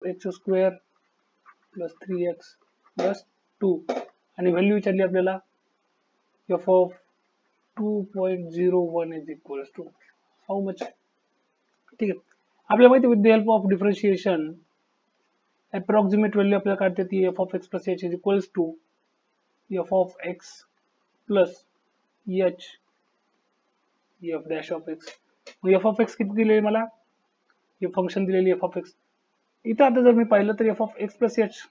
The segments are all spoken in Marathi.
X square plus 3x plus 2 आणि व्हॅल्यू विचारली आपल्याला f of 2.01 is equals to how much. ठीक आहे, आपल्याला माहिती with the help of differentiation approximate value आपल्याला काढता येते f of x plus H is equals to F of x plus H F dash of x. F of x किती दिलेली मला, हे फंक्शन दिलेली एफ ऑफ एक्स. इथं आता जर मी पाहिलं तर f of x plus H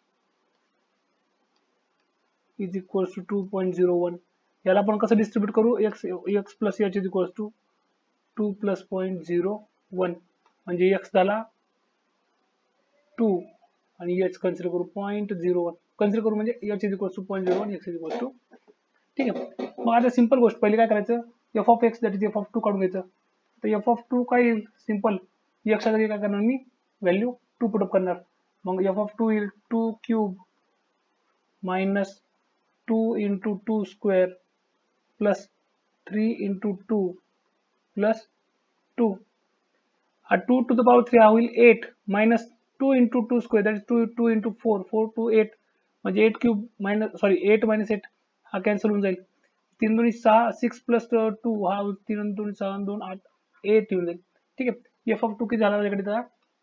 is equals to 2.01. याला आपण कसं डिस्ट्रीब्यूट करू, x plus H is equals to 2 plus 0.01 म्हणजे एक्स झाला 2 आणि एच कन्सिडर करू 0.01 कन्सिडर करू म्हणजे h is equals to 0.01 x is equals to. ठीक आहे, मग आता सिंपल गोष्ट पहिली काय करायचं, f of x that is f of 2 काढून घ्यायचं. तर एफ ऑफ 2 काय येईल, सिंपल एक्स जागी काय करणार मी व्हॅल्यू 2 पुटअप करणार. मग एफ ऑफ 2 येईल 2 cube minus 2 into 2 square plus 3 into 2 plus 2. 2 to the power 3 हा होईल 8 minus 2 into 2 square that is 2 into 4 4 two 8 म्हणजे 8 क्यूब मायनस 8 मायनस 8 हा कॅन्सल होऊन जाईल. 3 दोन्ही 6 6 प्लस 2 हा 3 दोन्ही 6 2 8 8 येऊन जाईल. ठीक आहे, एफ ऑफ 2 किती झाला माझ्याकडे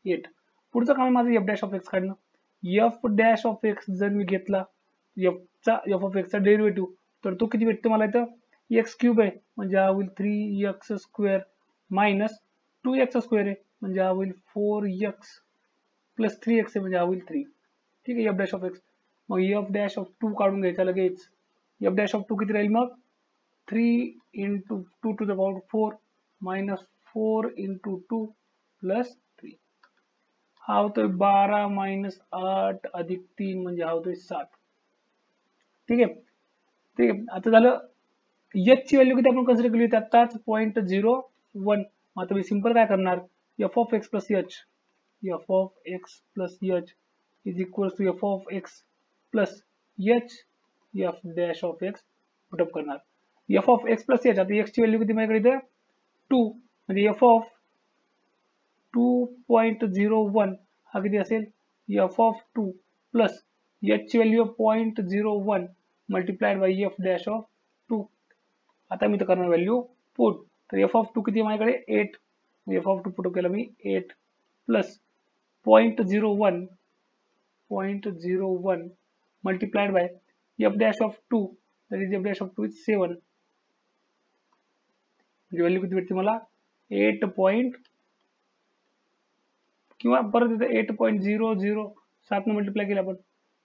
8. पुढचं काम आहे माझं एफ डॅश ऑफ एक्स काढणं. एफ डॅश ऑफ एक्स जर मी घेतला एफ ऑफ एक्सचा डेरिव्हेटिव्ह तर तो किती भेटतो मला इथं, एक्स क्यूब आहे म्हणजे हा होईल 3x square minus 2x square आहे म्हणजे हा होईल 4x प्लस 3x आहे म्हणजे हा होईल 3. ठीक आहे, एफ डॅश ऑफ एक्स. मग एफ डॅश ऑफ 2 काढून घ्यायचा लगेच. एफ डॅश ऑफ 2 किती राहील मग 3 into 2 to the power 4 minus 4 into 2 plus 3. हा होतोय 12 मायनस 8 अधिक 3 म्हणजे हा होतोय 7. ठीक आहे, ठीक आहे. आता झालं एच ची व्हॅल्यू किती आपण कन्सिडर केली होती आताच 0.01. आता मी सिंपल काय करणार, F of x plus H F of x plus H is equal to F of x plus H F dash of X put up करणार. F of x plus H, आता एक्स ची व्हॅल्यू किती माझ्याकडे इथे 2 म्हणजे एफ ऑफ 2.01 हा किती असेल एफ ऑफ 2 प्लस एच ची value 0.01 multiplied by F dash of 2. आता मी तर करणार व्हॅल्यू पुट. तर एफ ऑफ 2 किती आहे माझ्याकडे 8, एफ ऑफ 2 पुट केला मी 8 plus 0.01 multiplied by F dash of 2 that is F dash of 2 is 7 म्हणजे व्हॅल्यू किती भेटते मला 8 किंवा परत इथे 8.00 7 ने मल्टिप्लाय केलं आपण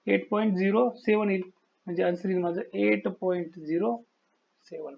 8.07 येईल म्हणजे आन्सर येईल माझं 8.07.